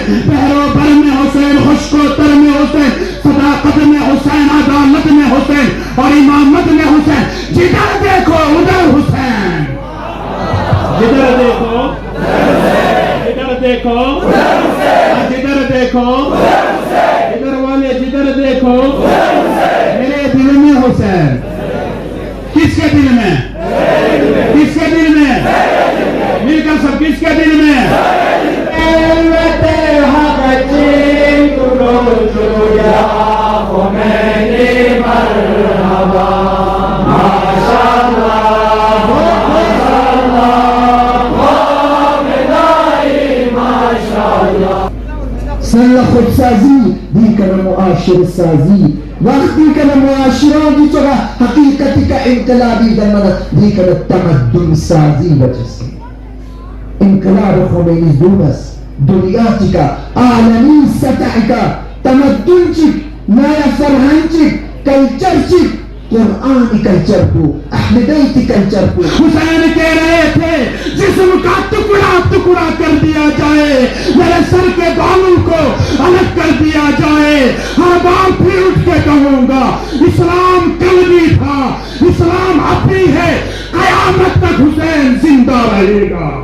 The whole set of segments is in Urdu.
بحر و بر میں حسین، خشک و تر میں حسین، صداقت میں حسین، عدالت میں حسین اور امامت میں حسین، جدھر دیکھو ادھر حسین، جدھر دیکھو جدھر دیکھو جدھر دیکھو ادھر والے، جدھر دیکھو میرے دل میں حسین۔ کس کے دل میں؟ کس کے دل میں؟ مل کر سب کس کے دل میں؟ سر خودسازی دیگر معاشر سازی وقتی که معاشرانی تو حقیقتی که انقلابی در من دیگر تمدن سازی بچستی. انقلاب خمینی دون است، دنیاتی که عالمی سطح که تمدن چی، نیا فرهنگ چی، کلچر چی، قرآنی کلچر کو، احمدیتی کلچر کو۔ حسین کہہ رہے تھے جسم کا ٹکڑا ٹکڑا کر دیا جائے، میرے سر کے بالوں کو الگ کر دیا جائے، ہر بار پھر اٹھ کے کہوں گا اسلام کل بھی تھا، اسلام اب بھی ہے، قیامت تک حسین زندہ رہے گا۔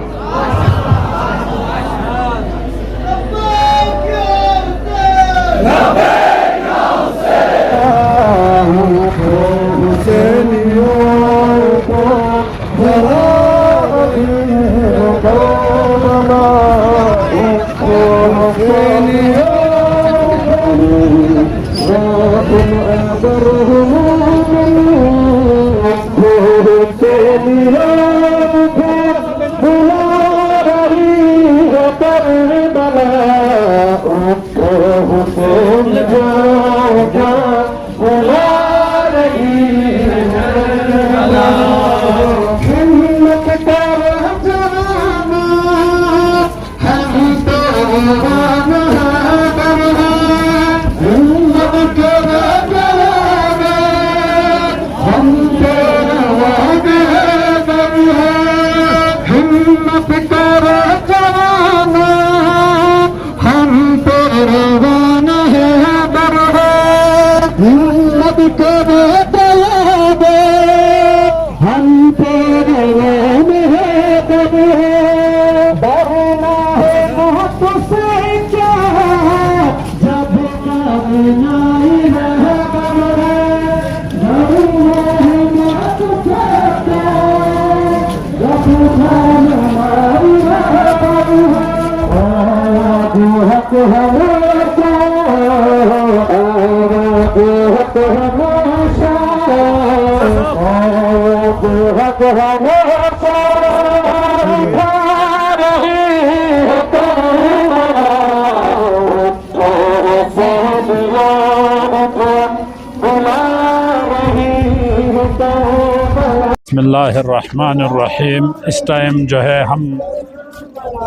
بسم اللہ الرحمن الرحیم۔ اس ٹائم جو ہے ہم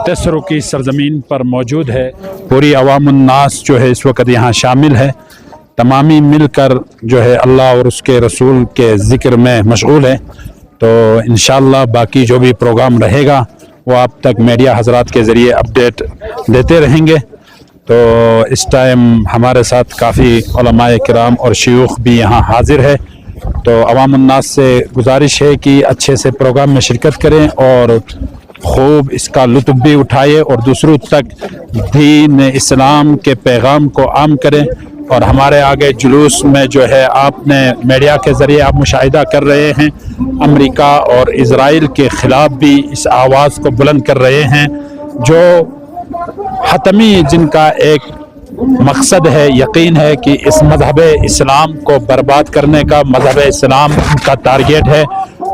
تسرو کی سرزمین پر موجود ہے، پوری عوام الناس جو ہے اس وقت یہاں شامل ہے، تمامی مل کر جو ہے اللہ اور اس کے رسول کے ذکر میں مشغول ہے۔ تو انشاءاللہ باقی جو بھی پروگرام رہے گا وہ آپ تک میڈیا حضرات کے ذریعے اپڈیٹ دیتے رہیں گے۔ تو اس ٹائم ہمارے ساتھ کافی علماء کرام اور شیوخ بھی یہاں حاضر ہے، تو عوام الناس سے گزارش ہے کہ اچھے سے پروگرام میں شرکت کریں اور خوب اس کا لطف بھی اٹھائے اور دوسروں تک دین اسلام کے پیغام کو عام کریں۔ اور ہمارے آگے جلوس میں جو ہے آپ نے میڈیا کے ذریعے آپ مشاہدہ کر رہے ہیں، امریکہ اور اسرائیل کے خلاف بھی اس آواز کو بلند کر رہے ہیں، جو حتمی جن کا ایک مقصد ہے، یقین ہے کہ اس مذہب اسلام کو برباد کرنے کا مذہب اسلام کا ٹارگیٹ ہے۔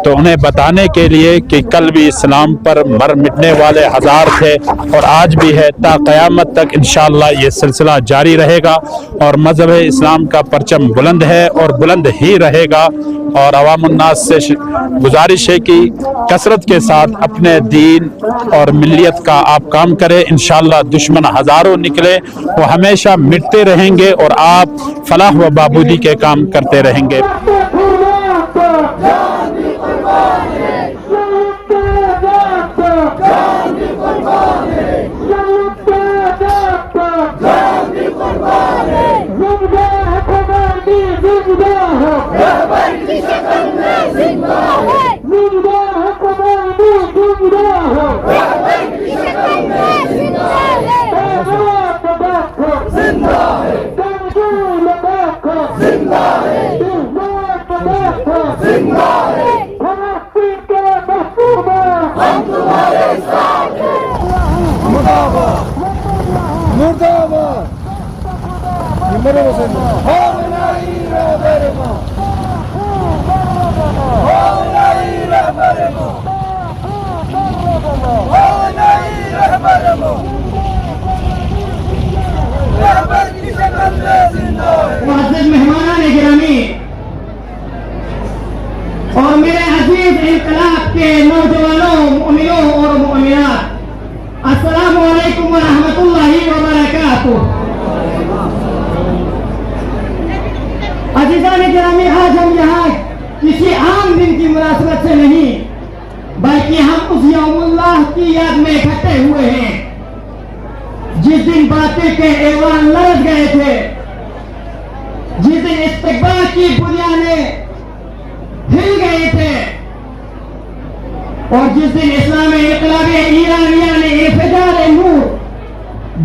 تو انہیں بتانے کے لیے کہ کل بھی اسلام پر مر مٹنے والے ہزار تھے اور آج بھی ہے، تا قیامت تک انشاءاللہ یہ سلسلہ جاری رہے گا اور مذہب اسلام کا پرچم بلند ہے اور بلند ہی رہے گا۔ اور عوام الناس سے گزارش ہے کہ کثرت کے ساتھ اپنے دین اور ملیت کا آپ کام کریں، انشاءاللہ دشمن ہزاروں نکلے وہ ہمیشہ مٹتے رہیں گے اور آپ فلاح و بہبودی کے کام کرتے رہیں گے۔ معزز مہمانان گرامی اور میرے عزیز انقلاب کے نوجوانوں، مؤمنوں اور مؤمنات، السلام علیکم ورحمۃ اللہ وبرکاتہ۔ عزیزان گرامی، آج ہم یہاں کسی عام دن کی مناسبت سے نہیں بلکہ ہم اس یوم اللہ کی یاد میں اکٹھے ہوئے ہیں جس دن باطل کے ایوان لرز گئے تھے، جس دن استقبال کی بنیادیں ہل گئے تھے، اور جس دن اسلام انقلابی ایرانیہ نے انفجار نور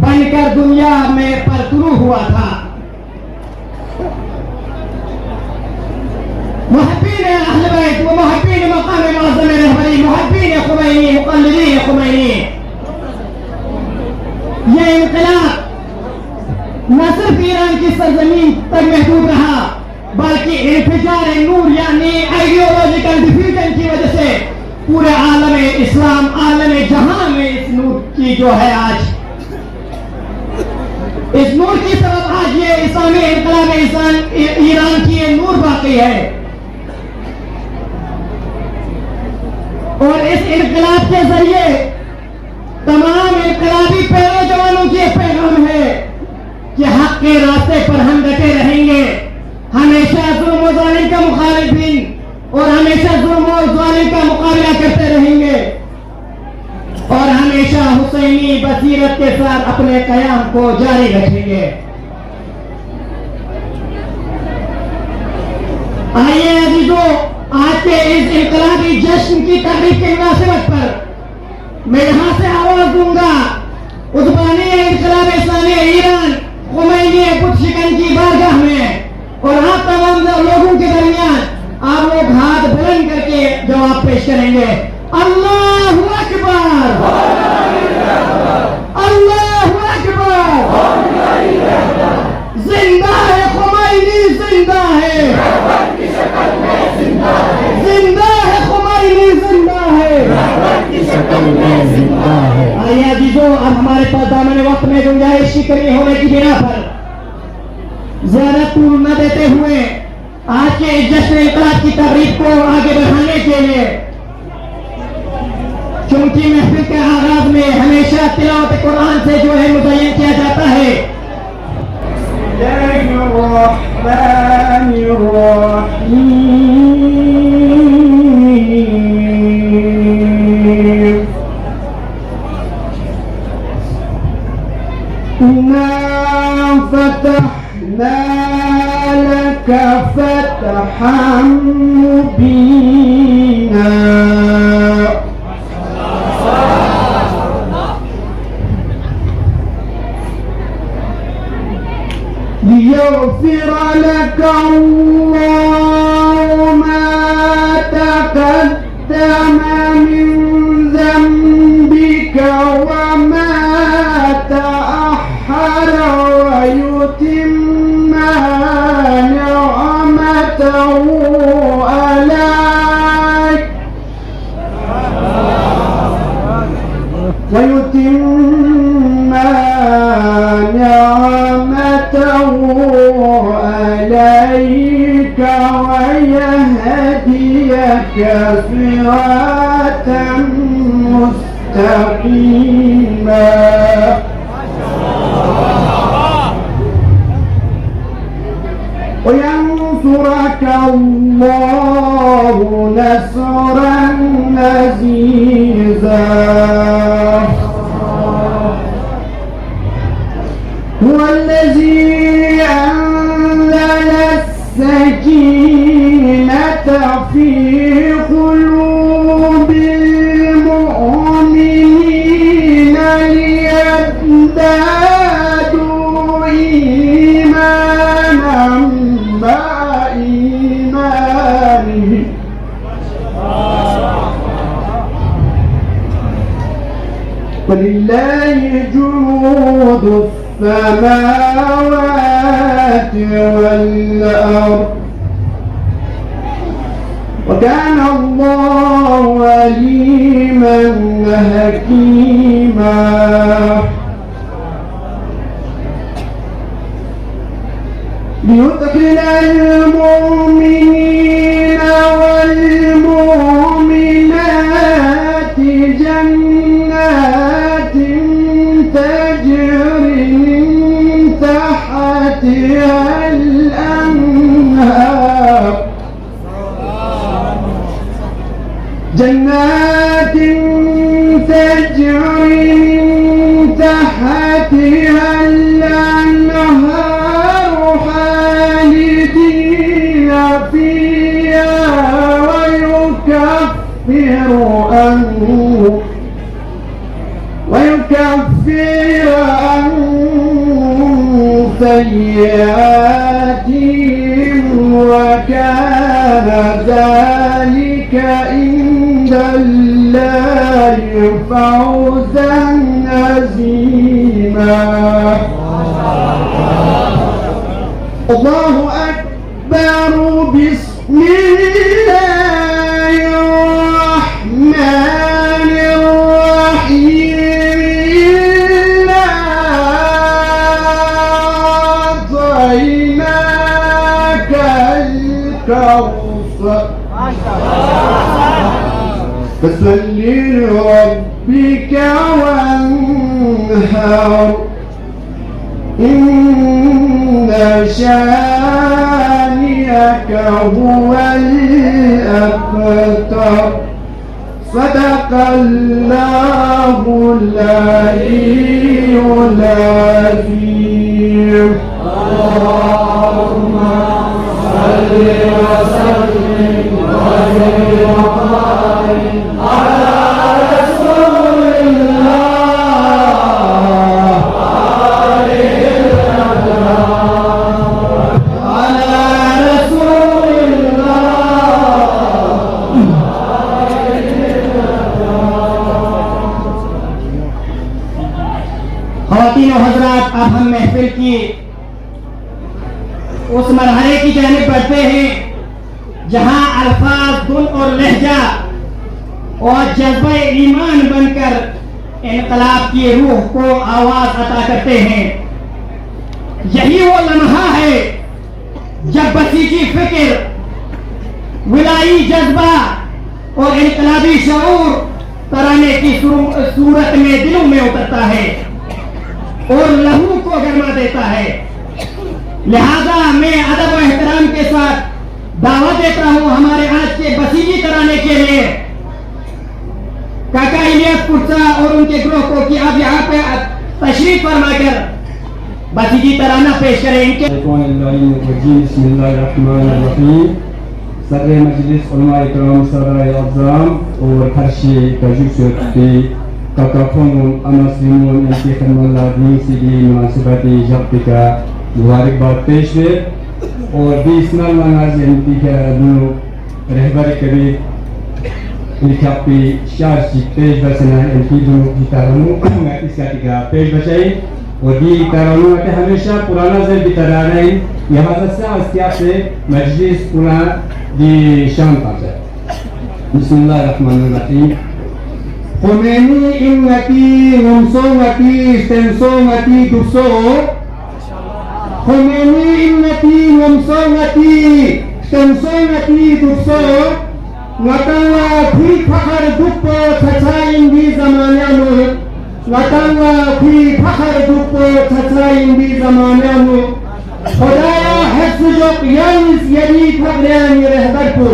بن کر دنیا میں پرطلوع ہوا تھا۔ محبین اہل بیت و محبین مقام معظم رہبری، محبین خمینی، مقلدین خمینی، یہ انقلاب نہ صرف ایران کی سرزمین تک محدود رہا بلکہ انفجار نور یعنی آئیڈیولوجیکل ڈیفیوژن کی وجہ سے پورے عالم اسلام، عالم جہاں میں اس نور کی جو ہے آج اس نور کی سبب آج یہ اسلامی انقلاب ایران کی یہ نور باقی ہے۔ اور اس انقلاب کے ذریعے تمام انقلابی پیرو جوانوں کی پیغام ہے کہ حق کے راستے پر ہم ڈٹے رہیں گے، ہمیشہ ظلم و ظالم کا مخالفین اور ہمیشہ ظلم و ظالم کا مقابلہ کرتے رہیں گے، اور ہمیشہ حسینی بصیرت کے ساتھ اپنے قیام کو جاری رکھیں گے۔ آئیے عزیزو، آج کے اس انقلابی جشن کی تقریب کی مناسبت پر میں یہاں سے آواز دوں گا اس بانی انقلاب اسلامی ایران خمینی بت شکن کی بارگاہ میں، اور آپ تمام لوگوں کے درمیان آپ لوگ ہاتھ بلند کر کے جواب پیش کریں گے۔ اللہ اکبر، اللہ اکبر، زندہ ہے خمینی، زندہ ہے، زندہ ہے خمینی، زندہ ہے۔ آئیے عزیزو، اب ہمارے پاس دامن وقت میں گنجائش کی کمی ہونے کی بنا پر زیادہ طول نہ دیتے ہوئے آج کے جشن انقلاب کی تقریب کو آگے بڑھانے کے لیے، چونکہ محفل کے آغاز میں ہمیشہ تلاوت قرآن سے جو ہے مزین کیا جاتا ہے۔ الرحمن الرحیم إنا فتحنا لك فتحا مبينا ليغفر لك الله ما تقدم من ذنبك وما تأخر ويتم نعمته عليك ويهديك صراطا مستقيما وينصرك الله نصرا عزيزا هو الذي أنزل السكينة في قلوب المؤمنين ليزدادوا إيمانا مع إيمانهم ولله جنود السماوات والأرض وكان الله عليما حكيما ليدخل المؤمنين والمؤمنات جنات تجري من تحتها الأنهار جنات تجري من تحتها الأنهار خالدين فيها ويكفر عنهم سيئاتهم وكان ذلك عند الله فوزا عظيما الله أكبر بسم الله الرحمن الرحيم إنا أعطيناك الكوثر فصل لربك وانهر إن شانئك هو الأبتر صدق الله العلي العظيم اللهم صل وسلم وبارك على رسول الله على رسول خواتین و حضرات اب ہم محفل کی اس مرحلے کی جانب بڑھتے ہیں جہاں الفاظ دل اور لہجہ اور جذبہ ایمان بن کر انقلاب کی روح کو آواز عطا کرتے ہیں یہی وہ لمحہ ہے جب بسیجی فکر ولائی جذبہ اور انقلابی شعور ترانے کی صورت میں دلوں میں اترتا ہے اور لہو کو گرما دیتا ہے لہذا میں ادب و احترام کے ساتھ دعوت دیتا ہوں ہمارے آج کے بسیجی ترانے کے لیے کاکا الیاس پرسا اور ان کے گروہ کو کہ آپ یہاں پہ تشریف فرما کر بسیجی ترانہ پیش کریں ان کے بسم اللہ الرحمن الرحیم صدر مجلس علماء اکرام سرائے اعظام اور ہرشی تجوستی کاکاپون امسلمون انتخاب اللہ دین سیدی مناسبتی جبتی کا مبارکباد پیش ہے اور 20 نال نازل انتخاب رہبر کبیر انتخابی شارشی پیش بسنا انتخابوں کی تارانوں اس کا تکرار پیش بچائی اور دی تارانوں میں ہمیشہ پرانا زر بھی ترانا ہے لہذا سے استیاب سے مجلس پورا دی شام پاتا ہے بسم اللہ الرحمن الرحیم خمینی امتی غمسومتی استنسومتی دسو خمینی امتی غمسومتی استنسومتی دسو وطنہ پھی فخر دکھو چھچائیں بھی زمانہ میں وطنہ پھی فخر دکھو چھچائیں بھی زمانہ میں خدایا حفظ جو یعنی یعنی فقریانی رہبر کو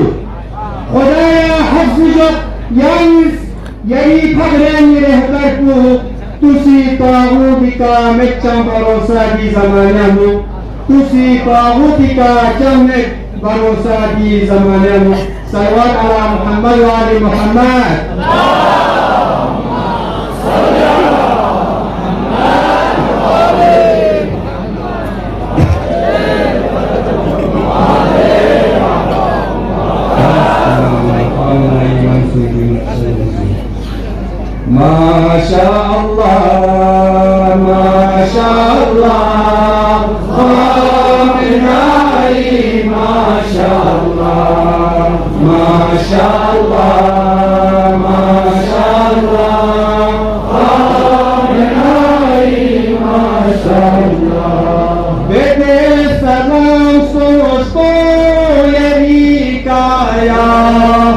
خدایا حفظ جو یعنی فقریانی رہبر کو تسی طاغوت کا مچم بروسہ دی زمانہ میں تسی طاغوت کا چمک بروسہ دی زمانہ میں صلوات علی محمد و آل محمد شاء الله ما شاء الله خامنائي ما شاء الله ما شاء الله ما شاء الله خامنائي ما شاء الله بیٹے سلام سوچو یہی کا یا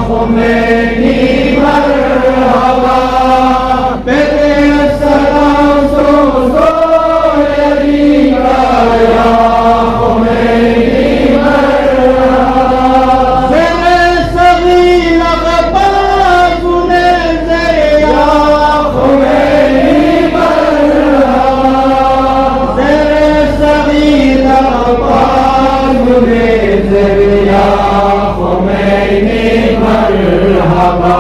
خمینی مرحبا بیٹے سلام سوچو یہی کا یا خمینی مرحبا زر صغیر غبار سنے یا خمینی مرحبا زر صغیر غبار سنے یا خمینی مرحبا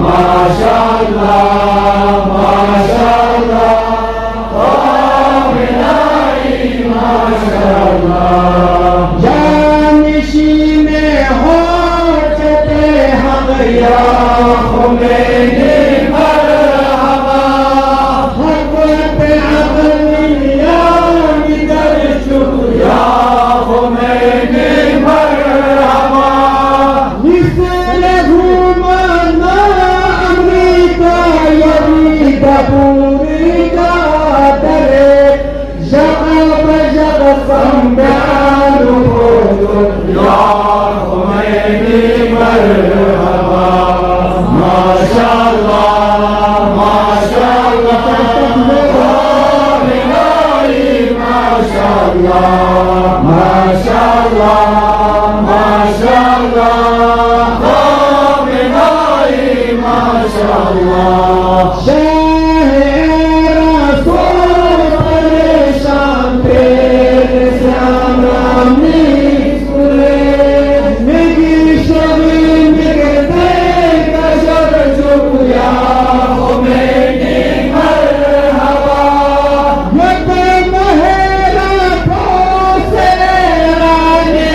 ماشاءاللہ ماشاءاللہ خامنائی ماشاءاللہ جانشین حجت حق یا خمینی مرحبا حقت عقلیان در شکر یا خمینی مرحبا مثله من امریکا یرید پوریکا درے جغب جغ سمبیان خودت یا خمینی مرحبا ماشاءاللہ ماشاءاللہ خامنائی ماشاءاللہ ماشاءاللہ ماشاءاللہ خامنائی ماشاءاللہ شاہ رسول پریشان پیر سیام رامی سکرے میگی شبی مگتے کشر چکیا خمینی مرحبا یک مہیرہ کو سیرانے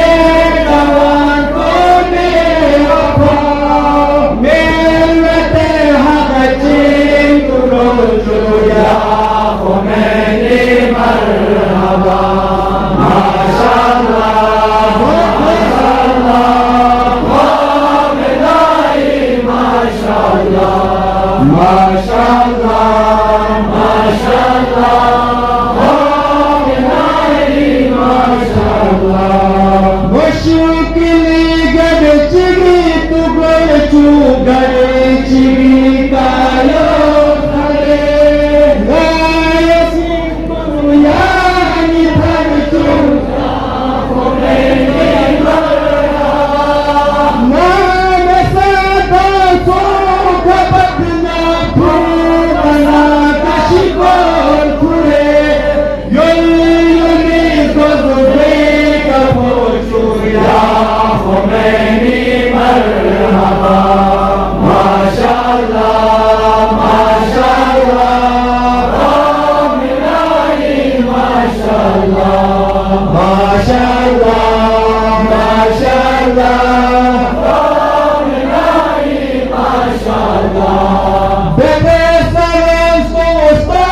دوان کو نیفا ملت حق چین کرو چویا خمینی مرحبا ماشاءاللہ ماشاءاللہ خامنائی ماشاءاللہ ماشاءاللہ ماشاءاللہ خامنائی ماشاءاللہ مشکلی گڑ چگی تو گڑ چو گڑ چگی کایو کھڑے گائے سنگو یعنی بھر چو خمینی مرحبا نام سادا سو کبتنا پھولنا کشکور کھڑے یونی گزرے کبوچو یا خمینی مرحبا ماشاءاللہ ماشاءاللہ خامنائی ماشاءاللہ ماشاءاللہ ماشاءاللہ خامنائی ماشاءاللہ بیٹے سلام سوچتا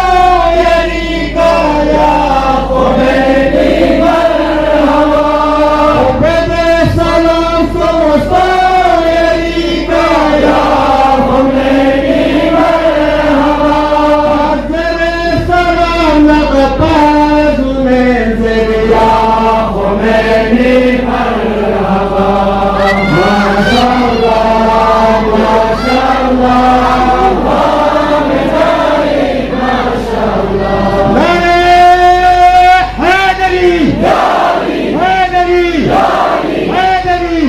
یعنی کا یا خمینی مرحبا بیٹے سلام سوچتا یعنی کا یا خمینی مرحبا زر سلام لغتا زنے زر یا خمینی مرحبا ماشاءاللہ ماشاءاللہ خامنائی ماشاءاللہ حیدری حیدری حیدری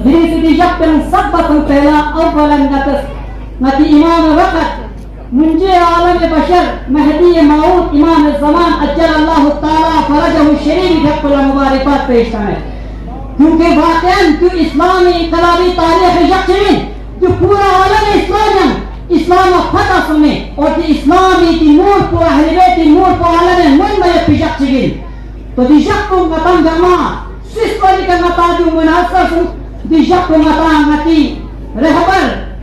دي جبل صبت تلا أولا نتي إمام وقت منجي عالم بشر مهدي موعود إمام الزمان أجل الله تعالى فرجه الشريف جبل مباركات پیش کریں کیونکہ واقعاً تو اسلامی انقلابی تاریخ یقین جو پورا عالم اسلام فتح سنے اور اسلامی تی نور کو اہل بیت نور کو عالم من میں پیشک چگل تو دی شکو مطان جماع سس پاری کا مطا جو مناصر دی شکو مطا مطی رہبر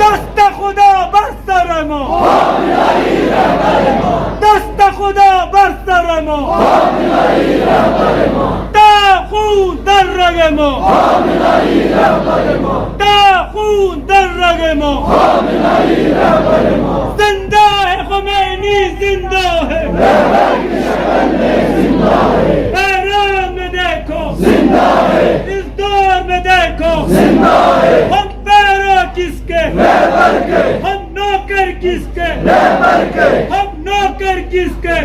دست خدا بر سر ما دست خدا بر سر ما تا خون در رگ ما تا خون در رگ ما زندہ ہے خمینی زندہ ہے ایران میں دیکھو اس دور میں دیکھو ہم پیرا کس کے ہم نوکر کس کے ہم نوکر کس کے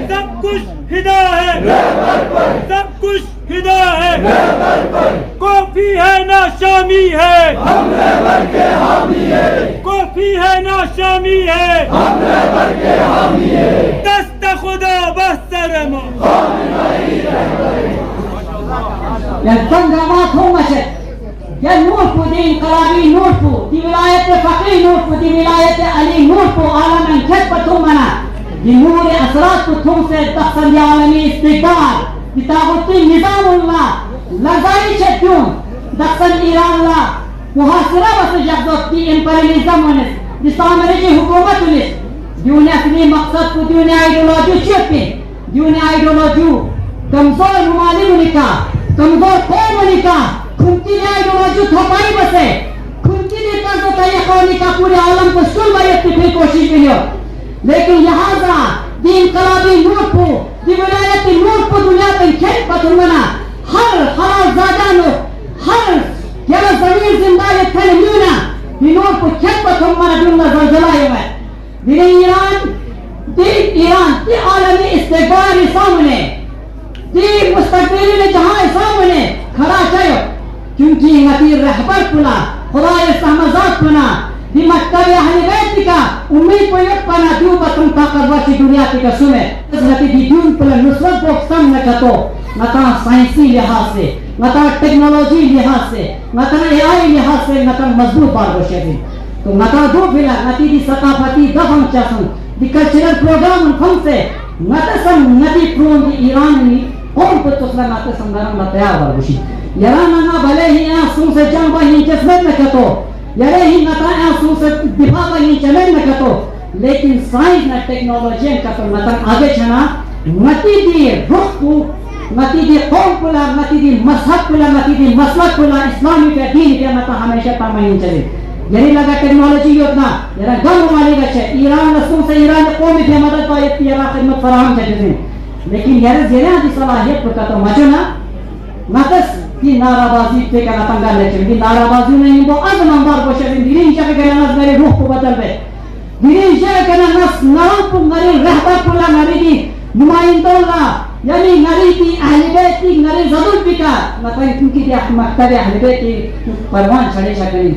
سب کچھ فدا ہے سب کچھ فدا ہے کافی ہے نا شامی ہے کافی ہے نا شامی ہے دست خدا بر سر ما الزنجامات هم مشت يا نورفو دي انقلابي نورفو دي ولاية فقيه نورفو دي ولاية علي نورفو عالم كتبة منا دي نور أسرات تمسى تحصل يا عالمي استقبال دي تاغطي نظام الله لغاية شدون تحصل إيران الله محاصرة وسجحظت دي امبرياليزم ونس دي سامرجي حكومت ونس ديوني أسلي مقصد کو ديوني ايديولوجيو شپين ديوني ايديولوجيو کمزور ممالک کا کمزور قوم کا کھنتی نے ایڈیولوجی تھوپائی بسے کھنتی نے قرض و طریقوں کا پورے عالم کو سن بایت کی پھر کوشش کی ہو لیکن لہذا دی انقلابی نور کو دی ولایت نور کو دنیا پر کھیل پتنگنا ہر حلال زادانو ہر کیا زمین زندہ تھن میونا دی نور کو کھیل پتنگنا دنیا زلزلہ ہے دی ایران دی عالمی استقبال سامنے دی مستقبلی نے جہاں سامنے کھڑا چاہو کیونکہ نتی رہبر پنا خدای سہمزات پنا دی مکتب اہل بیت کا امید کو یک پنا دیو بطن طاقت واچی دنیا کی کسومے نتی دی دیون پلا نصرت بوکسم نکتو نتا سائنسی لحاظ سے نتا ٹیکنالوجی لحاظ سے نتا اے آئی لحاظ سے نتا مضبوط بار گوشے دی تو نتا دو پھلا نتی دی ثقافتی دفن چاسن دی کلچرل پروگرام فن سے نتا سن نتی پرون دی ایران میں قوم کو تسلا ناتے سمدارم نا تیار بارگوشی یرانا نا بھلے ہی آسوں سے جنگ بہی جسمت نکتو یرے ہی نتا آسوں سے دفاع بہی چلن نکتو لیکن سائنس نا ٹیکنالوجی کتو نتا آگے چھنا نتی دی رخ کو نتی دی قوم کلا نتی دی مذہب کلا نتی دی مسلک کلا اسلامی کا دین کیا نتا ہمیشہ تامہین چلے یعنی لگا ٹیکنالوجی یوتنا یرا گم مالی گا چھے ایران نسوں سے ایران قومی بھی مدد پایت یرا خدمت فراہم چھے لیکن یار زیرہ دی صلاحیت پر کہتا مجھو نا نتس کی نارا بازی پہ کہنا تنگا لیچن کی نارا بازی نہیں وہ از نمبر کو شکل دیرین شکل کہنا نس میرے روح کو بدل بے دیرین شکل کہنا نس نرم کو نری رہبر پولا نری دی نمائندہ اللہ یعنی نری دی اہل بیت دی نری زدر پکا نتائی کیونکہ دی مکتب اہل بیت دی پروان چھڑے شکلی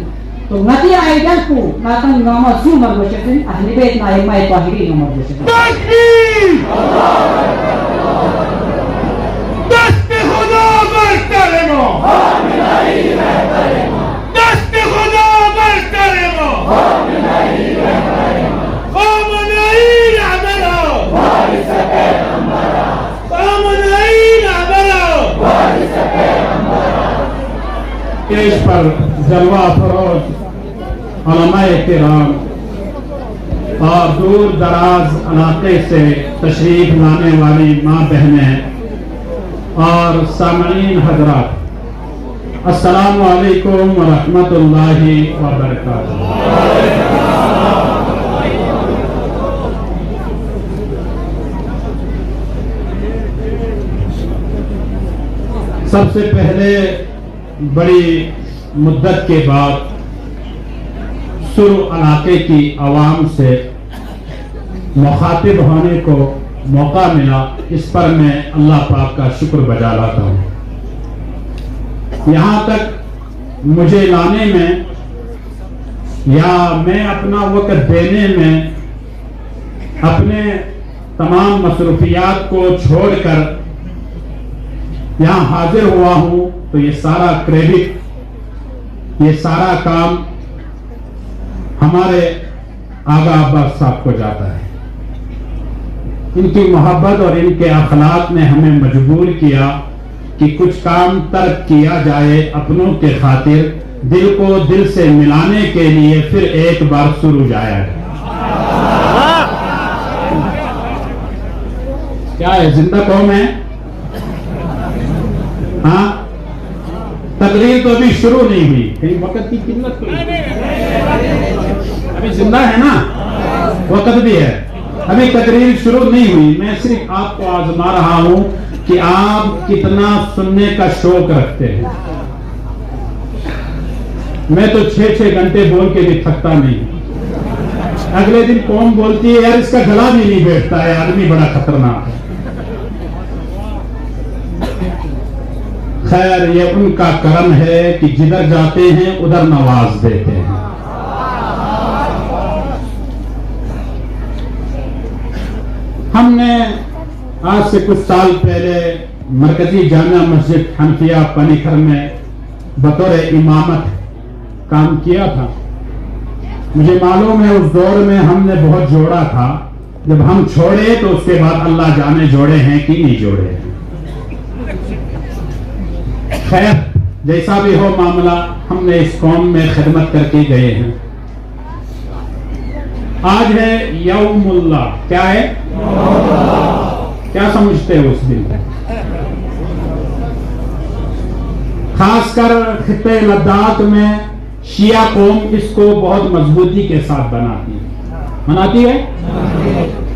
تو نتی آئیڈل کو ناتن نامہ سو مرگو شکل اہل بیت نا امائے طاہری نمبر کو شکل دست خدا بر سر ما دست خدا بر سر ما خامنه‌ای رهبرا خامنه‌ای رهبرا پیش پر جلوہ فروز علماء کرام اور دور دراز علاقے سے تشریف لانے والی ماں بہنیں اور سامعین حضرات السلام علیکم ورحمۃ اللہ وبرکاتہ سب سے پہلے بڑی مدت کے بعد سرو علاقے کی عوام سے مخاطب ہونے کو موقع ملا اس پر میں اللہ پاک کا شکر بجا لاتا ہوں یہاں تک مجھے لانے میں یا میں اپنا وقت دینے میں اپنے تمام مصروفیات کو چھوڑ کر یہاں حاضر ہوا ہوں تو یہ سارا کریڈٹ یہ سارا کام ہمارے آغا عباس صاحب کو جاتا ہے ان کی محبت اور ان کے اخلاق نے ہمیں مجبور کیا کہ کچھ کام ترک کیا جائے اپنوں کے خاطر، دل کو دل سے ملانے کے لیے پھر ایک بار سروج آیا ہے۔ کیا ہے؟ زندہ قوم ہے؟ ہاں، تقریر تو ابھی شروع نہیں ہوئی، کہیں وقت کی قلت تو ابھی زندہ ہے نا، وقت بھی ہے، ابھی تقریر شروع نہیں ہوئی۔ میں صرف آپ کو آزما رہا ہوں کہ آپ کتنا سننے کا شوق رکھتے ہیں۔ میں تو 6 گھنٹے بول کے بھی تھکتا نہیں، اگلے دن قوم بولتی ہے یار اس کا گلا بھی نہیں بیٹھتا ہے، آدمی بڑا خطرناک ہے۔ خیر، یہ ان کا کرم ہے کہ جدھر جاتے ہیں ادھر نواز دیتے ہیں۔ ہم نے آج سے کچھ سال پہلے مرکزی جامع مسجد حنفیہ پنیکھر میں بطور امامت کام کیا تھا۔ مجھے معلوم ہے اس دور میں ہم نے بہت جوڑا تھا، جب ہم چھوڑے تو اس کے بعد اللہ جانے جوڑے ہیں کہ نہیں جوڑے ہیں۔ خیر، جیسا بھی ہو معاملہ، ہم نے اس قوم میں خدمت کر کے گئے ہیں۔ آج ہے یوم اللہ، کیا ہے؟ کیا سمجھتے ہو اس دن؟ خاص کر خطے لداخ میں شیعہ قوم اس کو بہت مضبوطی کے ساتھ مناتی ہے۔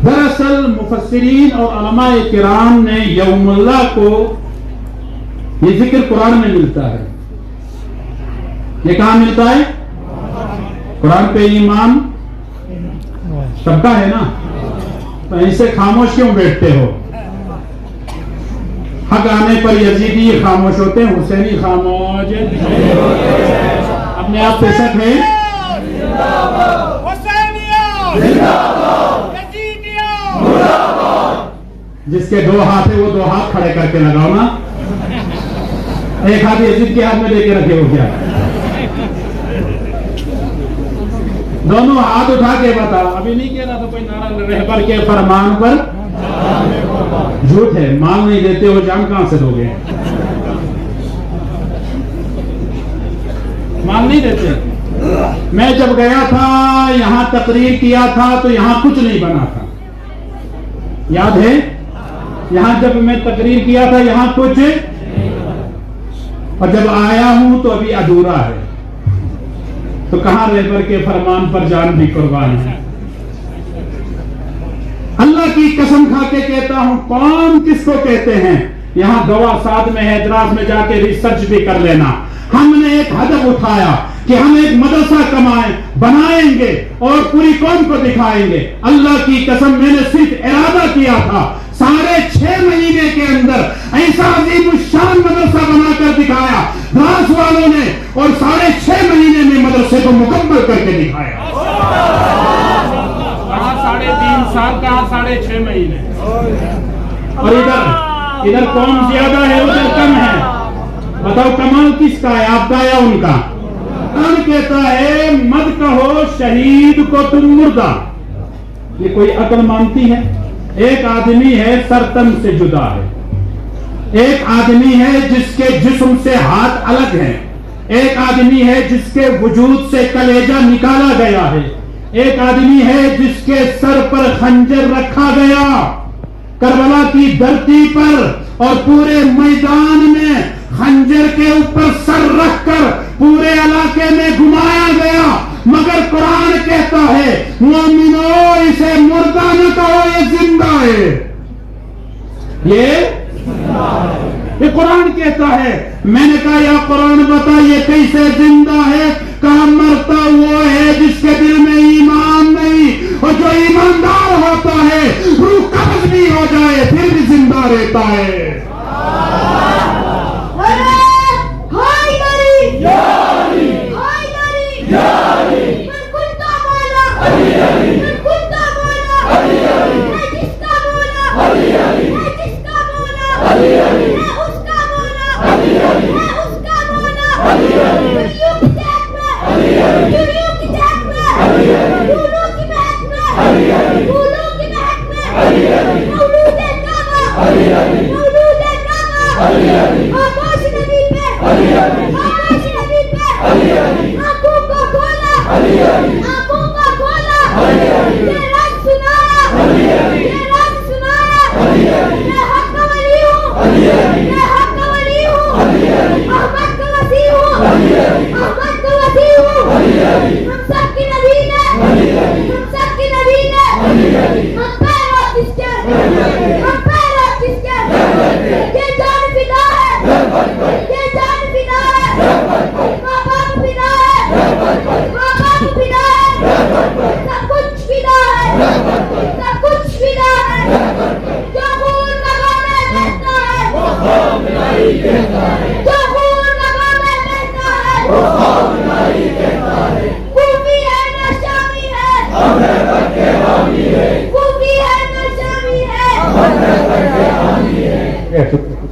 دراصل مفسرین اور علماء کرام نے یوم اللہ کو، یہ ذکر قرآن میں ملتا ہے، یہ کہاں ملتا ہے؟ قرآن پہ ایمان سب کا ہے نا، تو ایسے خاموش کیوں بیٹھتے ہو؟ حق آنے پر یزیدی خاموش ہوتے ہیں، حسینی خاموش، اپنے آپ پہ شک ہے؟ جس کے 2 ہاتھ ہے وہ 2 ہاتھ کھڑے کر کے لگاؤ نا، ایک ہاتھ یزید کے ہاتھ میں لے کے رکھے ہو کیا؟ دونوں ہاتھ اٹھا کے بتاؤ۔ ابھی نہیں کہہ رہا تھا کوئی نعرہ رہبر کے فرمان پر جھوٹ ہے، مال نہیں دیتے ہو، جان کہاں سے دو گے؟ مال نہیں دیتے۔ میں جب گیا تھا یہاں تقریر کیا تھا تو یہاں کچھ نہیں بنا تھا، یاد ہے؟ یہاں جب میں تقریر کیا تھا یہاں کچھ، اور جب آیا ہوں تو ابھی ادھورا ہے، تو کہاں رہبر کے فرمان پر جان بھی قربان ہے۔ اللہ کی قسم کھا کے کہتا ہوں، قوم کس کو کہتے ہیں؟ یہاں گوا ساتھ میں حیدرآباد میں جا کے ریسرچ بھی کر لینا۔ ہم نے ایک ہدف اٹھایا کہ ہم ایک مدرسہ بنائیں گے اور پوری قوم کو دکھائیں گے۔ اللہ کی قسم، میں نے صرف ارادہ کیا تھا، 6.5 مہینے کے اندر ایسا عظیم الشان مدرسہ بنا کر دکھایا دراس والوں نے، اور 6.5 مہینے میں مدرسے کو مکمل کر کے دکھایا۔ 3.5 سال کا 6.5 مہینے، اور ادھر قوم زیادہ ہے ادھر کم ہے۔ بتاؤ کمال کس کا ہے، آپ کا یا ان کا؟ قرآن کہتا ہے مت کہو شہید کو تم مردہ، یہ کوئی عقل مانتی ہے؟ ایک آدمی ہے سر تن سے جدا ہے، ایک آدمی ہے جس کے جسم سے ہاتھ الگ ہیں، ایک آدمی ہے جس کے وجود سے کلیجہ نکالا گیا ہے، ایک آدمی ہے جس کے سر پر خنجر رکھا گیا، کربلا کی دھرتی پر اور پورے میدان میں خنجر کے اوپر سر رکھ کر پورے علاقے میں گھمایا گیا، مگر قرآن کہتا ہے مومنو اسے مردہ نہ کہو، یہ زندہ ہے، یہ قرآن کہتا ہے۔ میں نے کہا یا قرآن بتا یہ کیسے زندہ ہے؟ کہا مرتا وہ ہے جس کے دل میں ایمان نہیں، اور جو ایماندار ہوتا ہے روح قبض بھی ہو جائے پھر بھی زندہ رہتا ہے۔ علی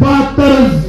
72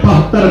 72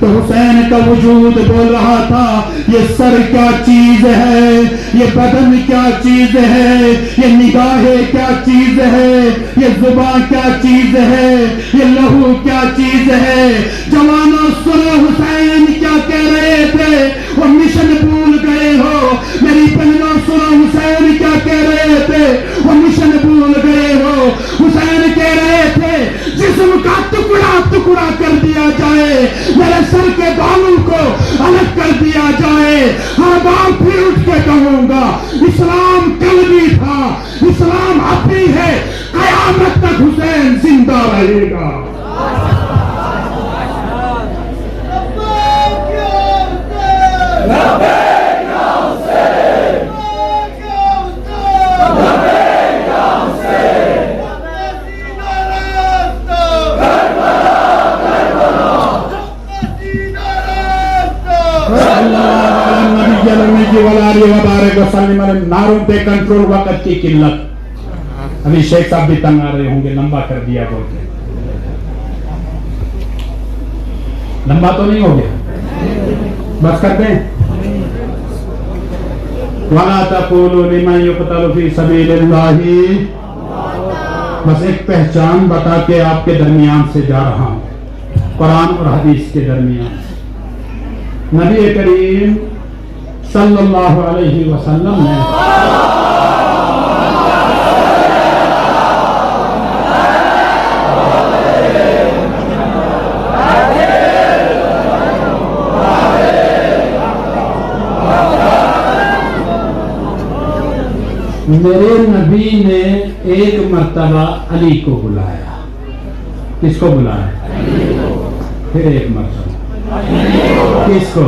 تو حسین کا وجود بول رہا تھا یہ سر کیا چیز ہے، یہ بدن کیا چیز ہے، یہ نگاہیں کیا چیز ہے، یہ زبان کیا چیز ہے، یہ لہو کیا چیز ہے۔ جوانوں سنو حسین کیا کہہ رہے تھے، وہ مشن بھول گئے ہو۔ میری بہنوں سنو حسین کیا کہہ رہے تھے، وہ مشن بھول گئے ہو۔ حسین کہہ رہے تھے جسم کا ٹکڑا ٹکڑا کر دیا جائے، میرے سر کے بالوں کو الگ کر دیا جائے، ہر بار پھر اٹھ کے کہوں گا اسلام کل بھی تھا، اسلام اب بھی ہے، قیامت تک حسین زندہ رہے گا۔ ناروں پہ کنٹرول، وقت کی قلت۔ ابھی شیخ صاحب بھی تنگ آ رہے ہوں گے، لمبا کر دیا بول کے۔ لمبا تو نہیں ہو گیا، بس کر دیں۔ وَلَا تَقُولُوا لِمَنْ يُقْتَلُ فِي سَبِيلِ اللَّهِ، بس ایک پہچان بتا کے آپ کے درمیان سے جا رہا ہوں، قرآن اور حدیث کے درمیان۔ نبی کریم صلی اللہ علیہ وسلم نے میرے نبی نے ایک مرتبہ علی کو بلایا۔ کس کو بلایا؟ پھر ایک مرتبہ کس کو؟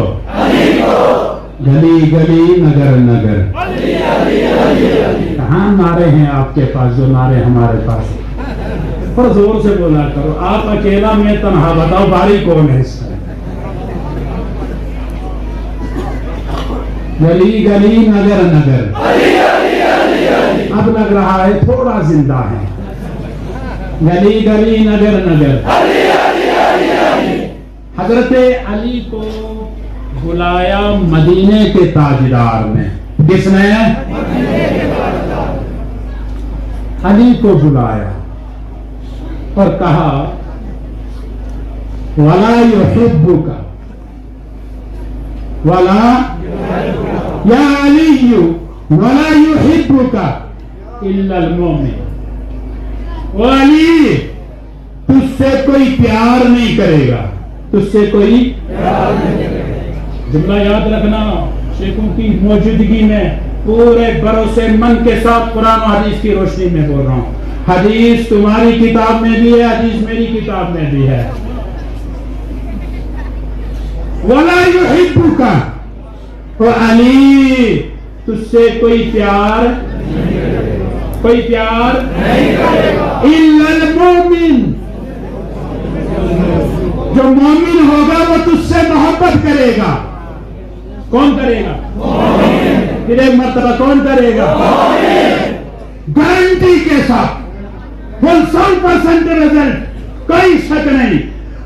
گلی گلی نگر نگر۔ کہاں نعرے ہیں آپ کے پاس جو نعرے ہمارے پاس؟ پر زور سے بولا کرو، آپ اکیلا میں تنہا، بتاؤ باری کون ہے اس میں؟ گلی گلی نگر نگر۔ اب لگ رہا ہے تھوڑا زندہ ہے۔ گلی گلی نگر نگر۔ حضرت علی کو بلایا مدینے کے تاجدار نے۔ کس نے؟ علی کو بلایا اور کہا وَلَا يُحِبُّكَ وَلَا یا علی وَلَا يُحِبُّكَ إِلَّا الْمُؤْمِنُ۔ او علی، تجھ سے کوئی پیار نہیں کرے گا، تجھ سے کوئی جملہ یاد رکھنا، شیخوں کی موجودگی میں پورے بھروسے مند کے ساتھ قرآن و حدیث کی روشنی میں بول رہا ہوں۔ حدیث تمہاری کتاب میں بھی ہے، حدیث میری کتاب میں بھی ہے۔ وَلَا يُحِبُّكَ، او علی تجھ سے کوئی پیار إِلَّا الْمُؤْمِنُ، جو مومن ہوگا وہ تجھ سے محبت کرے گا۔ کون کرے گا؟ پھر ایک مرتبہ کون کرے گا؟ گارنٹی کے ساتھ 100% رزلٹ، کوئی شک نہیں،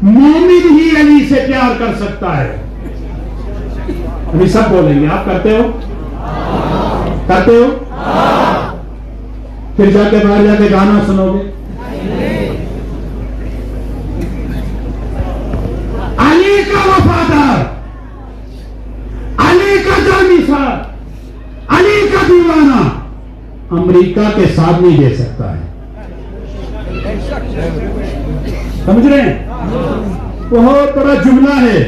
مومن ہی علی سے پیار کر سکتا ہے۔ ابھی سب بولیں گے، آپ کرتے ہو؟ کرتے ہو؟ پھر جا کے باہر جا کے گانا سنو گے۔ علی کا وفادار، علی کا جانشین، علی کا دیوانہ امریکہ کے ساتھ نہیں دے سکتا ہے۔ سمجھ رہے ہیں؟ بہت بڑا جملہ ہے،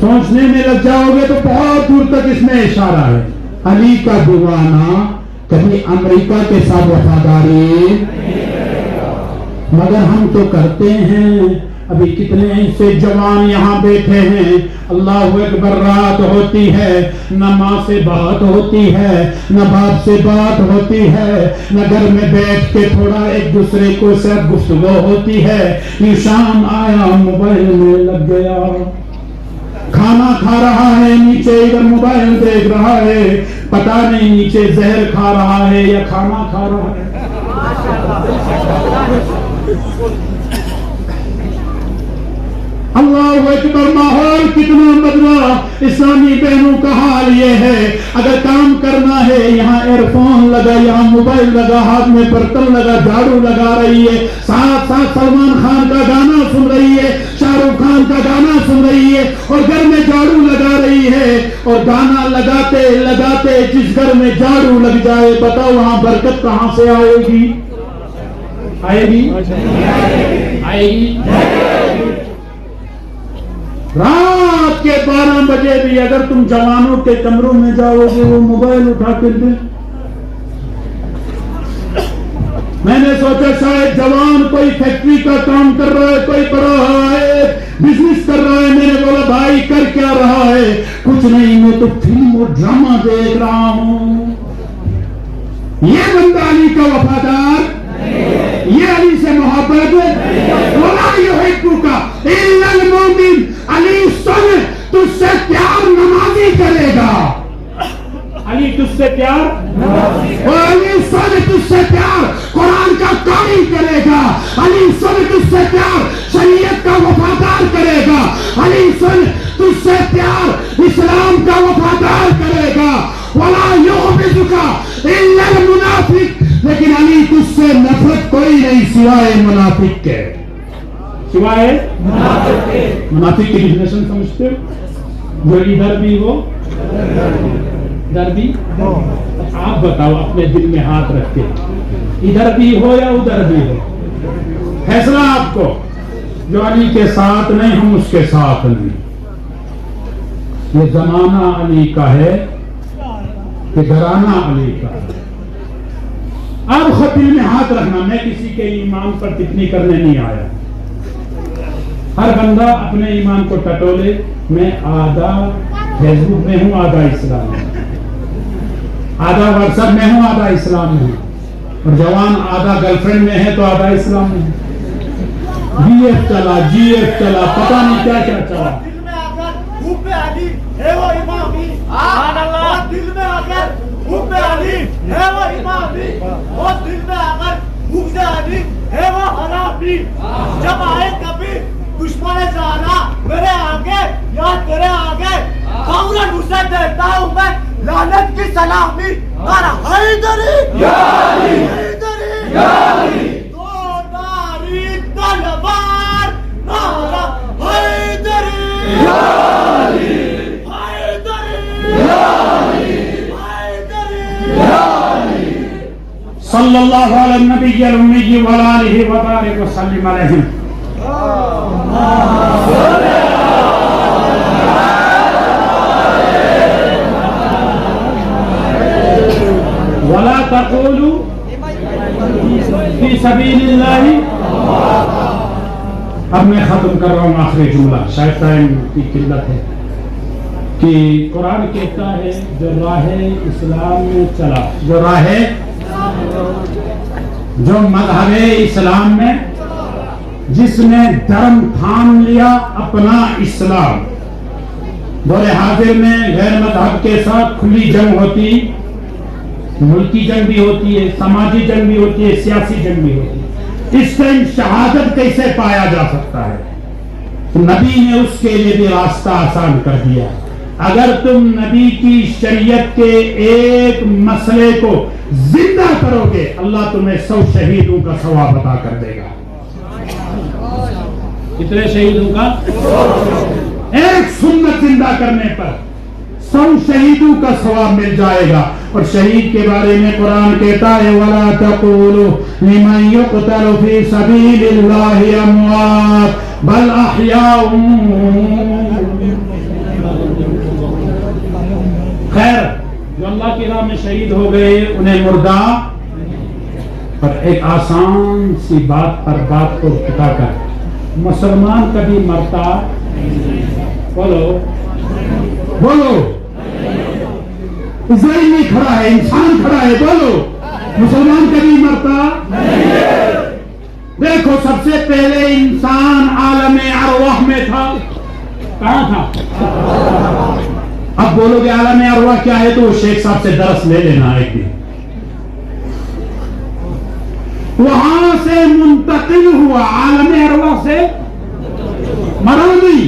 سوچنے میں لگ جاؤ گے تو بہت دور تک اس میں اشارہ ہے۔ علی کا دیوانہ کبھی امریکہ کے ساتھ وفاداری، مگر ہم تو کرتے ہیں۔ ابھی کتنے ایسے جوان یہاں بیٹھے ہیں، اللہ اکبر رات ہوتی ہے، نہ ماں سے بات ہوتی ہے، نہ باپ سے بات ہوتی ہے، نہ گھر میں بیٹھ کے تھوڑا ایک دوسرے کو صرف گفتگو ہوتی ہے۔ یہ شام آیا موبائل میں لگ گیا، کھانا کھا رہا ہے، نیچے ادھر موبائل دیکھ رہا ہے، پتہ نہیں نیچے زہر کھا رہا ہے یا کھانا کھا رہا ہے۔ اللہ اکبر. ماحول کتنا بدلا. اسلامی بہنوں کا حال یہ ہے اگر کام کرنا ہے یہاں ایئر فون لگا, یہاں موبائل لگا, ہاتھ میں برتن لگا, جھاڑو لگا رہی ہے, ساتھ ساتھ سلمان خان کا گانا سن رہی ہے, شاہ رخ خان کا گانا سن رہی ہے, اور گھر میں جھاڑو لگا رہی ہے. اور گانا لگاتے لگاتے جس گھر میں جھاڑو لگ جائے بتاؤ وہاں برکت کہاں سے آئے گی؟ آئے گی؟ آئے گی؟ رات کے 12 بجے بھی اگر تم جوانوں کے کمروں میں جاؤ گے وہ موبائل اٹھا کے دیں. میں نے سوچا شاید جوان کوئی فیکٹری کا کام کر رہا ہے, کوئی بڑا ہے, بزنس کر رہا ہے. میں نے بولا بھائی کر کیا رہا ہے؟ کچھ نہیں, میں تو فلم اور ڈرامہ دیکھ رہا ہوں. یہ بندہ علی کا وفادار, یہ علی سے محبت, وَلَا يُحِبُّكَ إِلَّا الْمُؤْمِنُ. علی سن تجھ سے پیار نمازی کرے گا. علی تجھ سے پیار, علی سن تجھ سے پیار قرآن کا قاری کرے گا. علی سن تجھ سے پیار شریعت کا وفادار کرے گا. علی سن تجھ سے پیار اسلام کا وفادار کرے گا. وَلَا يُحْبِبُكَ إِلَّا الْمُنَافِقُ. لیکن علی تجھ سے نفرت کوئی نہیں سوائے منافق کے. سوائے منافق کی ڈیفینیشن سمجھتے ہو؟ جو ادھر بھی ہو ادھر بھی. آپ بتاؤ اپنے دل میں ہاتھ رکھ کے, ادھر بھی ہو یا ادھر بھی ہو, فیصلہ آپ کو. جو علی کے ساتھ نہیں ہم اس کے ساتھ نہیں. یہ زمانہ علی کا ہے کہ گھرانہ علی کا ہے. اب خود دل میں ہاتھ رکھنا, میں کسی کے ایمان پر ٹپنی کرنے نہیں آیا. ہر بندہ اپنے ایمان کو ٹٹولے. میں آدھا فیس بک میں ہوں, آدھا اسلام میں, آدھا واٹس ایپ میں ہوں, آدھا اسلام میں, اور جوان آدھا گرل فرینڈ میں ہے تو آدھا اسلام میں ہے. بی ایف چلا, جی ایف چلا, پتہ نہیں کیا کیا چلا. دل میں اگر حب علی ہے وہ امامی, دل میں اگر حب علی ہے وہ امامی, اور دل میں اگر حب علی ہے وہ حرامی. جب آئے کبھی دشمن جانا میرے آگے یا تیرے آگے, فوراً اسے دیتا ہوں میں لعنت کی سلامی. اور حیدری یا علی, حیدری یا علی, دو داری تلوار نارا حیدری یا علی, حیدری یا علی, حیدری یا علی. صلی اللہ علی النبی الامی وعلی آلہ وبارک وسلم علیہ. ولا تقولوا فی سبیل اللہ. اب میں ختم کر رہا ہوں آخری جملہ, شاید ٹائم کی قلت ہے, کہ قرآن کہتا ہے جو راہ اسلام میں چلا, جو راہ جو مذہب اسلام میں جس نے دھرم تھام لیا اپنا اسلام. دور حاضر میں غیر مذہب کے ساتھ کھلی جنگ ہوتی, ملکی جنگ بھی ہوتی ہے, سماجی جنگ بھی ہوتی ہے, سیاسی جنگ بھی ہوتی ہے. اس ٹائم شہادت کیسے پایا جا سکتا ہے؟ نبی نے اس کے لیے بھی راستہ آسان کر دیا. اگر تم نبی کی شریعت کے ایک مسئلے کو زندہ کرو گے اللہ تمہیں 100 شہیدوں کا ثواب عطا کر دے گا. کتنے شہیدوں کا؟ ایک سنت زندہ کرنے پر 100 شہیدوں کا ثواب مل جائے گا. اور شہید کے بارے میں قرآن کہتا ہے وَلَا تَقُولُوا لِمَنْ يُقْتَلُ فِي سَبِيلِ اللَّهِ أَمْوَاتٌ بَلْ أَحْيَاءٌ. خیر, جو اللہ کی راہ میں شہید ہو گئے انہیں مردہ. پر ایک آسان سی بات پر بات کو بتا کر, مسلمان کبھی مرتا؟ بولو بولو. اسرائیلی کھڑا ہے, انسان کھڑا ہے, بولو مسلمان کبھی مرتا؟ دیکھو سب سے پہلے انسان عالم ارواح میں تھا. کہاں تھا؟ اب بولو گے عالم ارواح کیا ہے تو شیخ صاحب سے درس لے لینا ایک دن. وہاں سے منتقل ہوا, عالم ارواح سے مرا نہیں,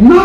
9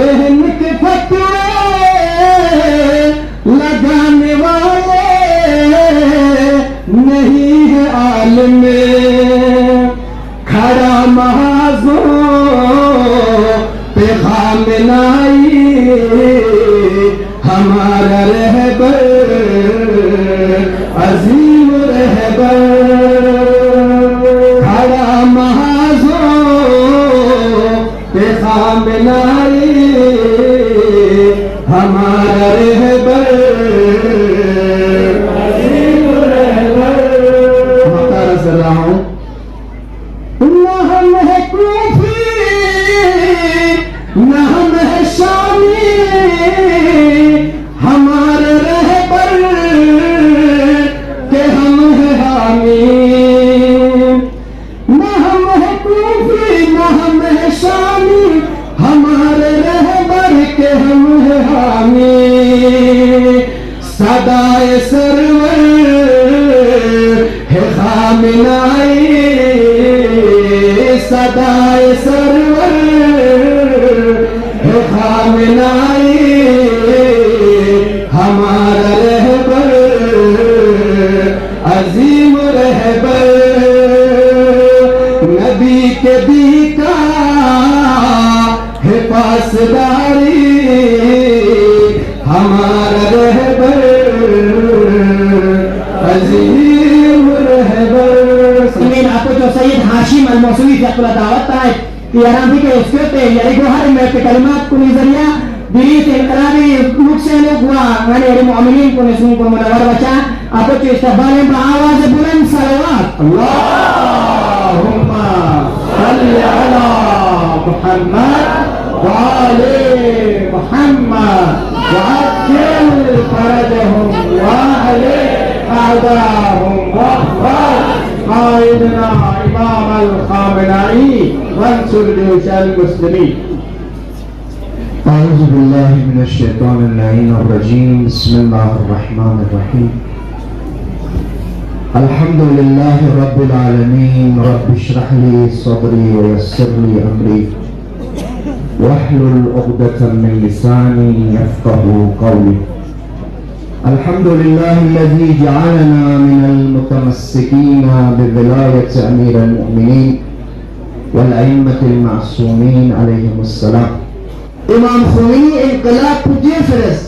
بہن کے فتوے لگانے والے نہیں ہے عالم کھڑا محاذوں پہ خامنائی ہمارا رہبر عظیم رہبر کھڑا محاذوں پہ خامنائی ہمارا رہبر عظیم رہبر. مختار صلی اللہ ہوں نہ ہم ہے کوفی نہ ہم ہے شامی ہمارے رہبر کہ ہم ہے حامی. نہ ہم ہے کوفی نہ ہم ہے شامی ہمارے رہبر کہ ہم ہے حامی. صدائے سرور ہے خامنائی صدائے سرور ہے خامنائی ہمارا رہبر عظیم رہبر. نبی کے دی کا ہے پاسداری ہمارا رہبر عظیم رہبر. آپ کو جو سید ہاشم الموسوی سے اقلا دعوت ہے کہ یرام بھی کے اسکرتے یعنی گوھر میں پہ کلمات کو نظریہ دلی سے انقلابی ملک سے لوگ ہوا میں نے معاملین کو نسون کو منور بچا آپ کو جو استقبال با آواز بلند صلوات اللہم صلی علی محمد وعلی محمد وعجل فرجهم وعلی اعداهم واغفر قائدنا امام الخامنائی وانصر جيوش المسلمين. أعوذ بالله من الشيطان اللعين الرجيم. بسم الله الرحمن الرحيم. الحمد لله رب العالمين. رب اشرح لي صدري ويسر لي أمري واحلل عقدة من لساني يفقهوا قولي. الحمد لله الذي جعلنا من المتمسكين بولاية أمير المؤمنين والأئمة المعصومين عليهم السلام. امام خمینی انقلاب کو جیفرس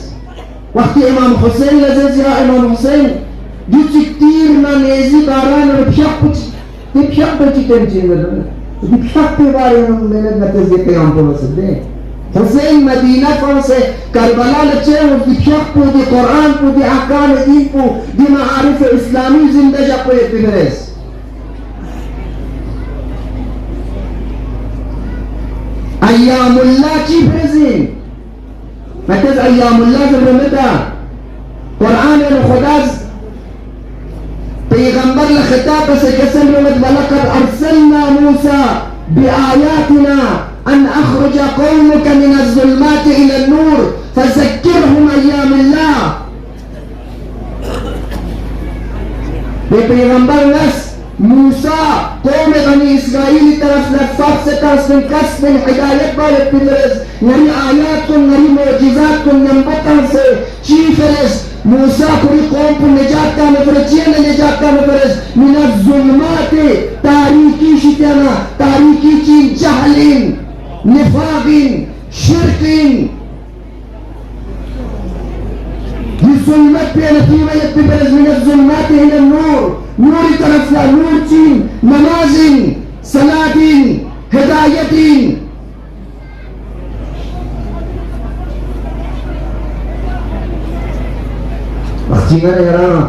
وقتی امام حسین لزیزیرا امام حسین جو چکتیر نا نیزی باران اور پشاق پچی تنچین ورنہ پشاق پہ بارے انہوں محنت نتزی قیام کو وسط دیں. حسین مدینہ پر سے کربلا لچے اور دی پشاق پو دی قرآن پو دی احکام دین پو دی معارف اسلامی زندہ جا پو یہ پنرس. ایام اللہ چی پرزین متز ایام اللہ زبرمتا قرآن خدا پیغمبر لخطاب سے قسم رمت وَلَقَدْ أَرْسَلْنَا مُوسَى بِآيَاتِنَا أَنْ أَخْرُجَ قَوْمُكَ مِنَ الظُّلْمَاتِ إِلَى النُّورِ فَذَكِّرْهُمْ أَيَّامِ اللَّهِ. بے پیغمبر نس موسیٰ قوم بنی اسرائیل طرف لفاق سے طرف من قصد من ہدایت بارے پدرس نری آیات کن نری معجزات کن نمبتن سے چیفرس موسیٰ کوئی قوم پر نجات کا مفرچین نجات کا مفرس من الظلمات تاریکی شتینا تاریکی چین جہلین نفاقین شرکین یہ ظلمت پہ نتیویت پدرس من الظلمات الى النور نور طرف لا نور چین نمازین صلاتین ہدایتین. اختیار ایران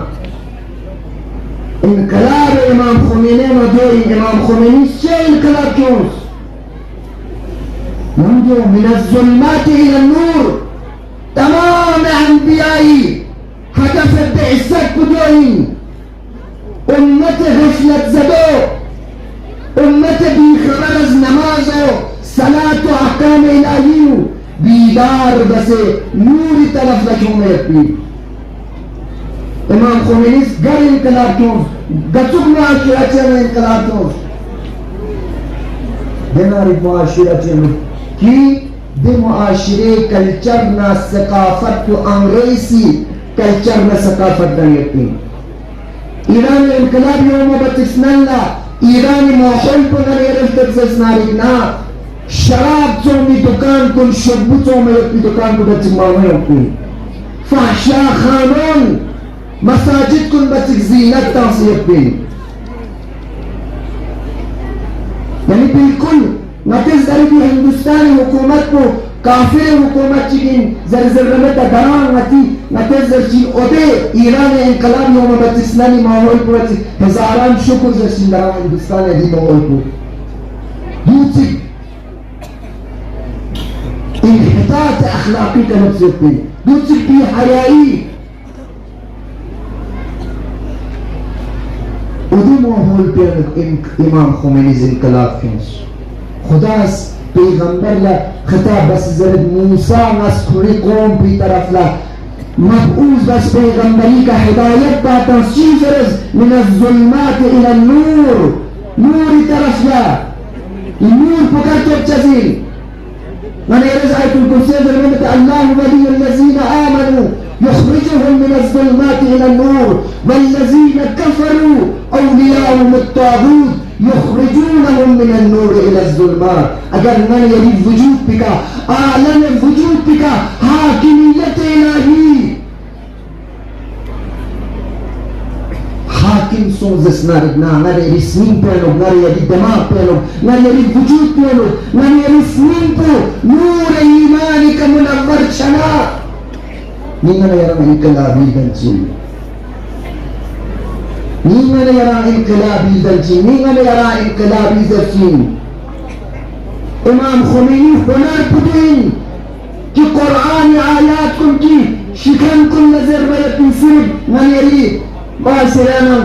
انقلاب امام خمینی مدوئی امام خمینی سے انقلاب کیونس نمجو من الظلمات الى النور تمام انبیائی ہدف بعثت کدوئی امت غفلت زدو امت بی خبر از نماز و صلاة و احکام الہی بیدار بسے نوری طرف لکھوں میں اپنی. امام خمینی گر انقلاب کیوں گچک معاشرہ میں انقلاب کیوں دینار معاشرہ میں کی دے معاشرے کلچر نہ ثقافت کو انگریزی کلچر نہ ثقافت نہ یقین ایران انقلاب یوم بتسنلا ایران ماحول پر گرفت سسنارنا شراب چومی دکان کن شربو چومی اپنی دکان کو بچک ماوی اپنی فحشا خانون مساجد کن بچک زینت تاسی اپنی یعنی بالکل نتیز داری بھی ہندوستانی حکومت کو کافر حکومت چکن زرزرمت دران نتیز زرچین اوڈے ایران انقلاب یوم بتسنانی ماحول کو بچک ہزاران شکر زرچین دران ہندوستان ادھی ماحول کو دوچک انحطاط اخلاقی کا نفسیت میں دوسری بھی حیائی ادھو ماحول پر امام خمینی انقلاب کنس خدا پیغمبر لا خطاب بس زرد موسیٰ نس کھڑی قوم بھی طرف لا مبعوث بس پیغمبری کا ہدایت پاتا سیزرز من الظلمات الى النور نور طرف لا نور پکر چک چزیل من يرز آية الكرسي ذلك الله ولي الذين آمنوا يخرجهم من الظلمات إلى النور والذين كفروا أولياءهم الطاغوت يخرجونهم من النور إلى الظلمات اگر من يريد وجود بك أعلن وجود بك حاكمية إلهي حاکم سوزس نارد نہ یری سنین پہنو نہ یری دماغ پہنو نہ یری وجود پہنو نہ یری سنین پو نور ایمانی کا منور چنا نیمن یرا انقلابی دلچی نیمن یرا انقلابی دلچی نیمن یرا انقلابی دلچی امام خمینی ہنر پتین کہ قرآن آیات کن کی شکن کن نظر بیتی صرف نہ یری باسرانا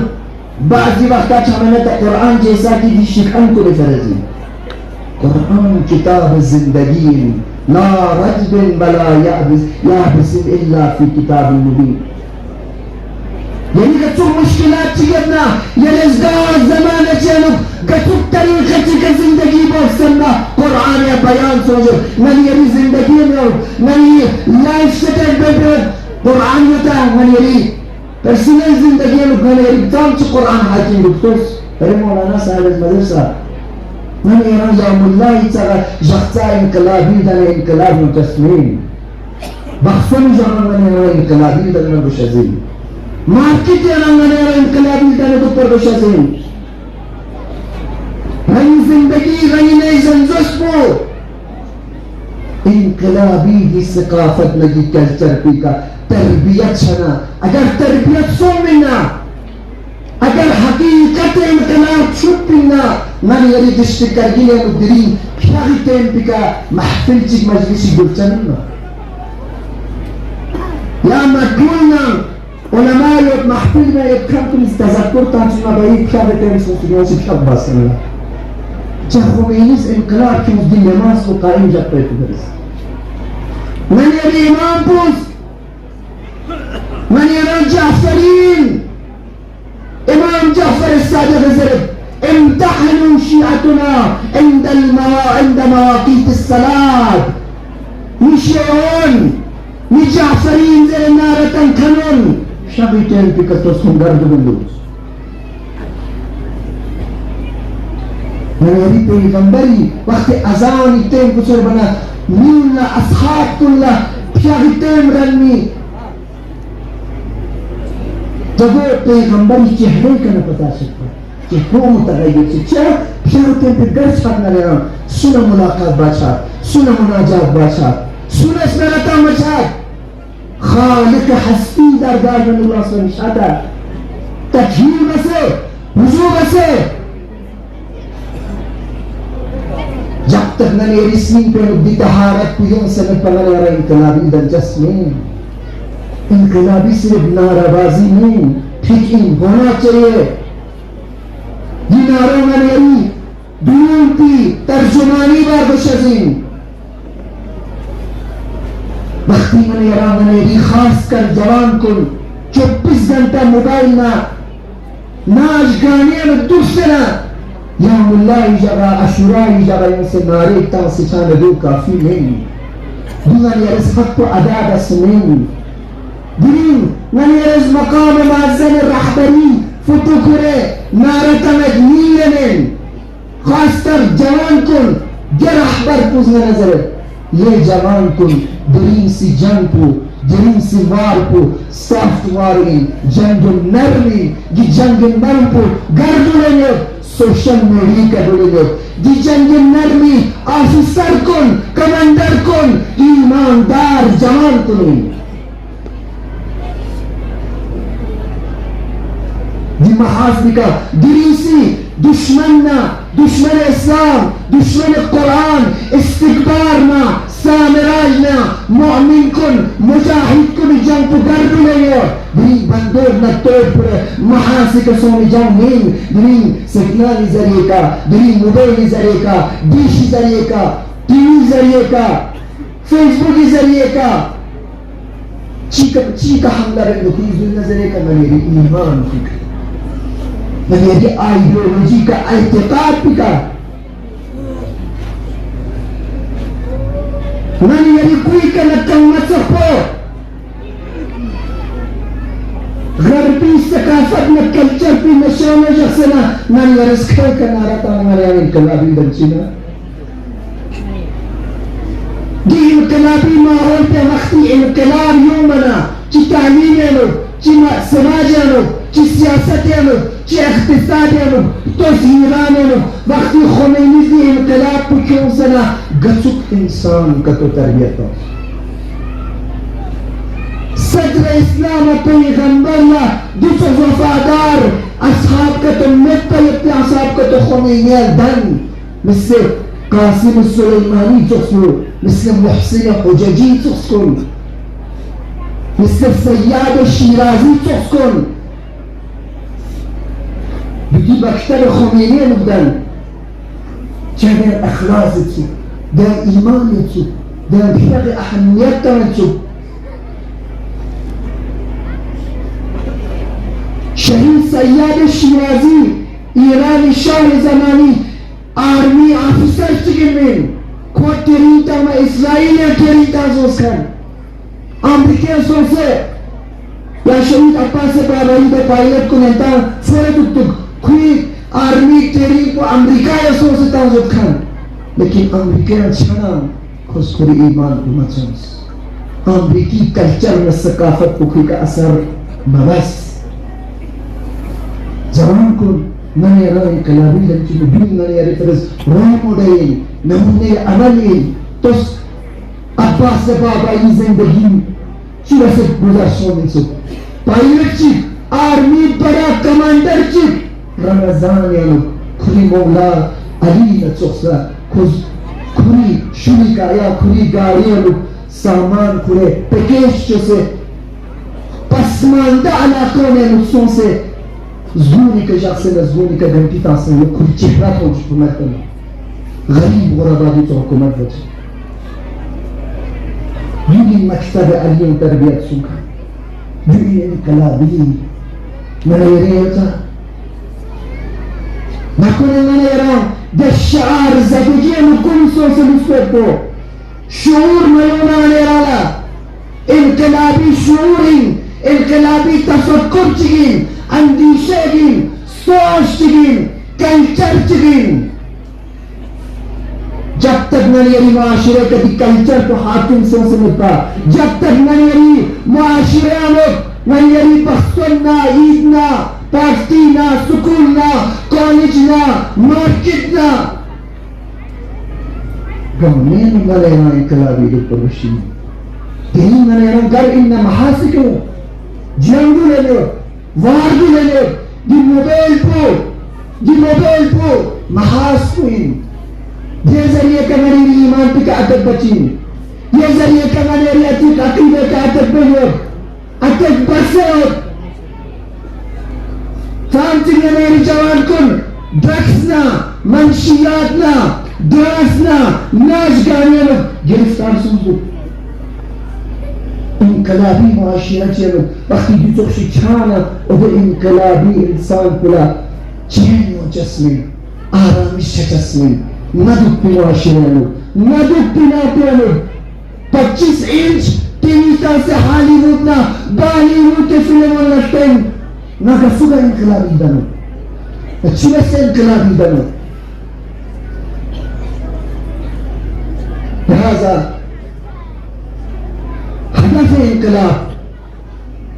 بعضی وقتا چاہمنا تا قرآن جیسا کی دی شکن کو لفرزی قرآن کتاب زندگی لا رجب بلا یابس الا فی کتاب مبین یعنی کچھو مشکلات چیئتنا یا ازدار زمانہ چینو کچھو طریقہ چکا زندگی بوکسننا قرآن یا بیان سوچو ننی یعنی زندگی میں ہو ننی لائف سٹر پہ قرآن ہوتا ہے ننی یعنی پرسنل زندگی میں گھنے ارکتام چی قرآن حاکم رکھتوس پر مولانا صاحب مدرسہ من ایران یوم اللہ چاہا جخصا انقلابی دن انقلاب متسمین بخفن جانا من ایران انقلابی دن بشازین مارکت ایران من ایران انقلابی دن دوپر بشازین غنی زندگی غنی نئی زنزش پو انقلابی دی ثقافت لگی کلچر پی کا تربیت شنا اگر تربیت سو منا اگر حقیقت انقلاب چھپ منا من یری دشت کرگیلی مدرین پیاغی تیم پکا محفل چک مجلسی گلچن یا مدولنا علماء یک محفل میں ایک کم تم تذکر تانچنا بائی پیاغی تیم سنسلیوں سے شب باسن چاہ خمینیز انقلاب کی مجدی نماز کو قائم جب پیتو برس من یری امام پوز من يرى جعفرين امام جعفر الصادق زرد امتحنوا شيعتنا عند مواقيت الصلاة نشيعون نجعفرين زي نارة كنون شغيتين بكتوسهم قرد بلوز من يري پیغمبری وقت ازانی تیم کچر بنا میلنا اصحاب کلا شغیتين رلمی جب وہ پیغمبری چہرے کا نہ پتا سکتا کہ وہ متغیر سے چہرہ پیارتے پہ گرچ کرنا رہا سنہ ملاقات بادشاہ سنہ مناجات بادشاہ سنہ اسمرتا مشاہد خالق ہستی درگاہ من اللہ صلی اللہ علیہ وسلم تجہیر بسے حضور بسے جب تک نہ یہ رسمی پہ نبی تحارت پیوں سے نہ پڑھنے رہا انقلابی دلچسپ میں انقلابی صرف نعرہ بازی نہیں ٹھیکین ہونا چاہیے یہ نعرہ منیری دور کی ترجمانی بار بشزین وقتی منیرہ منیری خاص کر جوان کن 24 گھنٹہ موبائل نہ ناچ گانے میں دوسرا یا اللہ جگہ اشورائی جگہ ان سے نعرے تا سچانے دو کافی نہیں دونان يرز حق أداء سنين دين من يرز مقام معزن الرحبري فتوكري نارة مدنية خاصتر جوان کن جرح بر پوزن نظر یہ جوان کن درین سی جنگ کو درین سی وار کو سافت واری جنگ نرمی دی جنگ نرم کو گردو لے سوشل میڈیا کا دولے دی جنگ نرمی آفیسر کن کمانڈر کن ایماندار جوان کن دی محاذ کا دریسی دشمننا دشمن اسلام دشمن قرآن استکبارنا سامراجنا مؤمن کن مجاہد کن جنگ کو گردو لے دری بندور نہ توڑ پڑے محاذ کا سونی جنگ نہیں دری سکنانی ذریعے کا دری موبائل ذریعے کا ڈیش ذریعے کا ٹی وی ذریعے کا فیس بک ذریعے کا چیکا حملہ رکھ دو تیز ذریعے کا میری ایمان فکر میری آئیڈیولوجی کا اعتقاد بھی کا میری کوئی کا نکمت سکو غربی ثقافت میں کلچر پی نشانہ شخصنا میری رسکھر کا نعرہ تھا ہمارے یہاں انقلابی بنچینا دی انقلابی ماحول پہ وقتی انقلاب یوں منا چی تعلیم لوگ چی سماج لوگ چی سیاست لوگ چی اقتصاد لوگ تو زیران لوگ وقتی خمینی دی انقلاب پہ کیوں سنا گچک انسان کا تو تربیت ہو صدر اسلام پیغمبر اللہ دوسر وفادار اصحاب کا تو متلیت اصحاب کا تو خمینی دن مثل قاسم السلیمانی چخصو مثل محسن حججی چخصو مثل سیاد شیرازی چخصو بکی بکتر خمینی نبدن چه در اخلاص چو در ایمان چو در بحق اهمیت چو شهید سیاد شیرازی ایران شاه زمانی آرمی آفیسر چکن من کو تریتا ما اسرائیل تریتا زوز کن امریکن سوسے یا شہید عباس بابایی دا پائلٹ کو نتا فورے تک تک کوئی آرمی تری کو امریکہ یا سوسے تا زوز کن لیکن امریکن چھنا خسکری ایمان کو مچنس امریکی کلچر میں ثقافت کو کا اثر مبس جوان کو من يرى انقلابي لكن بدون من يرى فرز رامودين نمونه عملي توس عباس بابایی زندگی چی رسد گذاشتن انسو پایلٹ چی آرمی بڑا کمانڈر چی رمضان یالو کھری مولا علی نچوکسا کھری شوری کا یا کھری گاڑی یالو سامان کھرے پیکیج چو سے پسماندہ علاقوں میں نقصوں سے زونی کا شخص ہے زونی کا گھنٹی تاثر ہے کھل چہرہ تو حکومت کرنا غریب غربادی تو حکومت بچے یونی مکتب علی تربیت سنکا یونی انقلابی میں نے یہ ہوتا نکونے میں نے رہا در شعار زدگی مکن سوسے مصفت کو شعور میونا نے رہا انقلابی شعوری انقلابی تفکر چگین اندیشہ گین سوچ گین کلچر گین جب تک نریری معاشرے کا دی کلچر کو حاکم سے سمجھتا جب تک نریری معاشرے لوگ نریری بخصننا عیدنا پارٹینا سکولنا کالجنا مارکٹنا گمین ملینا انقلابی دو پروشی دینی ملینا گر انہ محاسکو جنگو لے لو واردو لے لے دی موبیل پو محاس کو ان یہ ذریعے کا میری ایمان پہ کا عدد بچین یہ ذریعے کا میری عتیق عقیدہ کا عدد بہت عدد برسے ہو فانتی نے میری جوان کن ڈرکسنا منشیاتنا درسنا ناش گانیانا گرفتار سنزو انقلابی معاشرہ چیلو وقتی بیتوشی چھانا او انقلابی انسان کلا چین و جسمی آرامش چسمی ندک پی معاشرہ لو ندک پی ناپی لو 25 inch tinita sa Hollywood na Bollywood ke film na ten nagasuga inqilabi dano at sila sa inqilabi dano لهذا هدف الانقلاب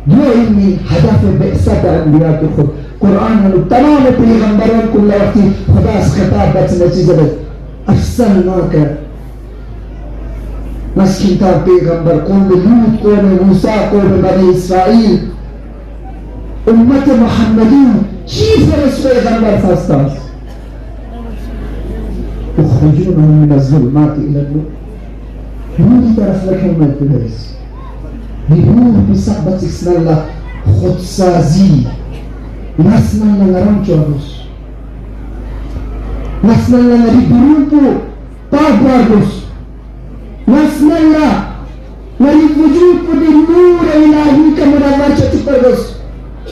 جو علمي هدف بعثة انبیاء خود قرآن میں تمام پیغمبروں کو اللہ وقتی خدا اس خطاب بچ نتیجہ بچ ارسلناک مسکین تا پیغمبر قوم لوط قوم موسیٰ قوم بنی اسرائیل امت محمدی چیز فرس پیغمبر فاستاس اخرجونهم من الظلمات الى النور نوری طرف لکھیں میں پلیس بنور بصحبت اسم اللہ خودسازی نسنا نگران چارس نسنا نگری برون پو پاک باردس نسنا نگری وجود پو دی نور الہی کا منور چا چپر دس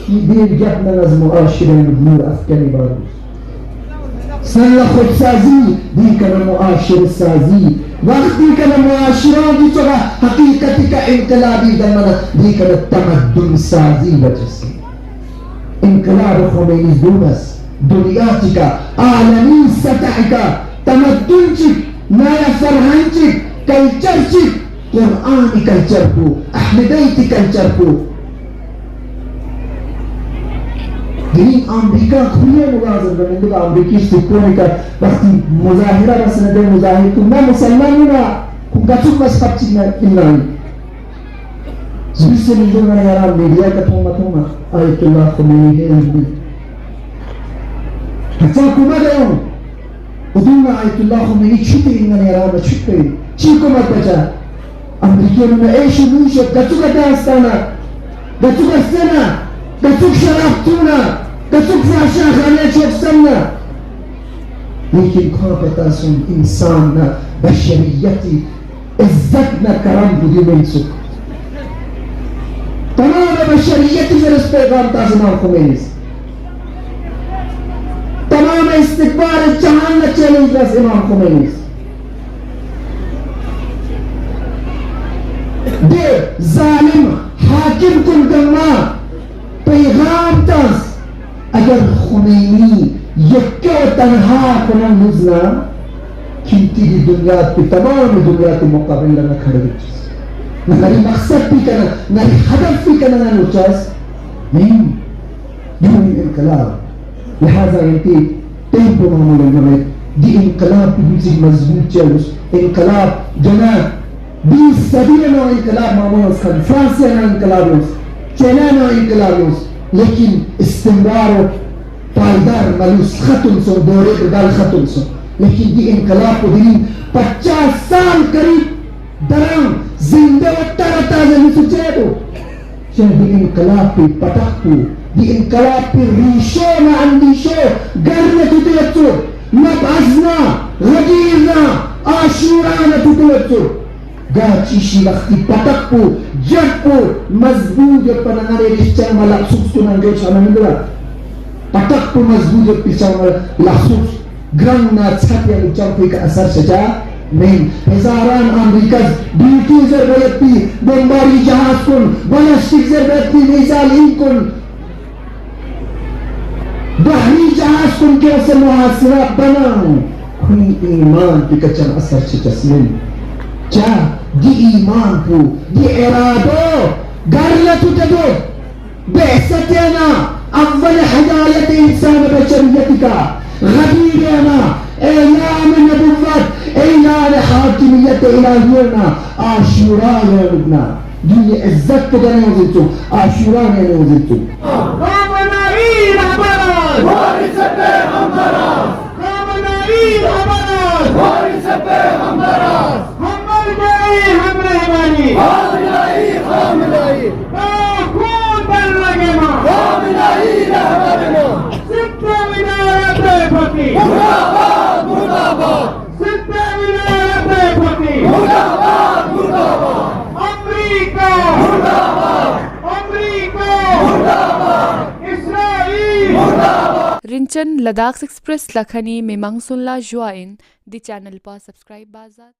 یہ دیر گپ نگز معاشرین نور افکنی باردس سنلا خودسازی دی کنا معاشر سازی وقتی کنا معاشران دی چگا حقیقتی کا انقلابی دمنا دی کنا تمدن سازی بچسی انقلاب خمینی دونس دنیاتی کا عالمی سطح کا تمدن چک نیا فرہنگ چک کلچر چک قرآنی کلچر کو احمدیتی کلچر کو دین امریکا کھلے مغازر بنے لگا امریکی سکونے کا وقتی مظاہرہ رسنے دے مظاہر کو میں مسلمان ہوں نا کن گچک مذہب چکنا انہائی زبیر سے مجھے میں یارا میڈیا کا تومت ہوں آیت اللہ خمینی ہے انہی حتی کمہ گئے ہوں ادون میں آیت اللہ خمینی چھتے انہا یارا میں چھتے چی کمت بچا امریکی میں ایش نوش گچک داستانا گچک استنا گچک شرابتونا گچک فاشا خانے چوکسنا لیکن کھاں پتا سن انسان نا بشریتی عزت نا کرم بودی منسک تمام بشریتی فرس پیغام تازم آن خمینیز تمام استقبال جہان نا چیلنج رس امام خمینیز دے ظالم حاکم کن گما پیغام تاز اگر خمینی یکے و تنہا کنن نزنا کینتی دی دنیا پی تمام دنیا کی مقابل لنا کھڑے بچیس ناری مقصد بھی کرنا ناری ہدف بھی کرنا نوچاس نہیں دونی انقلاب لہذا انتی ٹیمپو معمول انجمائے دی انقلاب کی بیچی مضبوط چلوس انقلاب جنا 20 صدی نو انقلاب معمول اس کھن فرانسی نو انقلاب اس چینا نو انقلاب اس لیکن استمرار و پائدار ملوس ختم سو دورے دال ختم سو لیکن دی انقلاب کو دلیم 50 سال قریب درام زندہ و ترتا زمین سچے دو چاہ دی انقلاب پی پتاک کو دی انقلاب پی ریشو نا اندیشو گرنے توتے اچھو نبعزنا غدیرنا آشورانا توتے اچھو گا چیشی وقتی پتاک کو جگ کو مضبوط جو پنانے رشتہ مالا سکس کو ننگو چھانا مندرا پتاک کو مضبوط جو پیچھا مالا لحسوس گرنگ نا چھت یا لچاو کوئی کا اثر سجا نہیں ہزاران امریکاز بیوٹی ضرورت پی بمباری جہاز کن بلشتک ضرورت پی نیزالین کن بحری جہاز کن کے اسے محاصرہ بناؤں کوئی ایمان پی کچن اثر چسلن چا دی ایمان کو دی ارادو گرلتو تدو بحثتنا اول ہدایت انسان بشریتی کا غدیرنا اعلام نبوت اعلان حاکمیت الہینا آشورا یعنبنا دنیا عزت کو دنے وزیتو آشورا یعنی وزیتو رامنائی رہبران وارث پیغمبران رامنائی رہبران وارث پیغمبران حملائی حملائی حملائی خون بل لگے ماں حملائی رہبران ستہ ولایت فقی مرداباد مرداباد ستہ ولایت فقی مرداباد مرداباد امریکہ مرداباد امریکہ مرداباد اسرائیل مرداباد رنچن لداخ ایکسپریس لکھنی میں منگسن لا جوائن دی چینل پر سبسکرائب بازات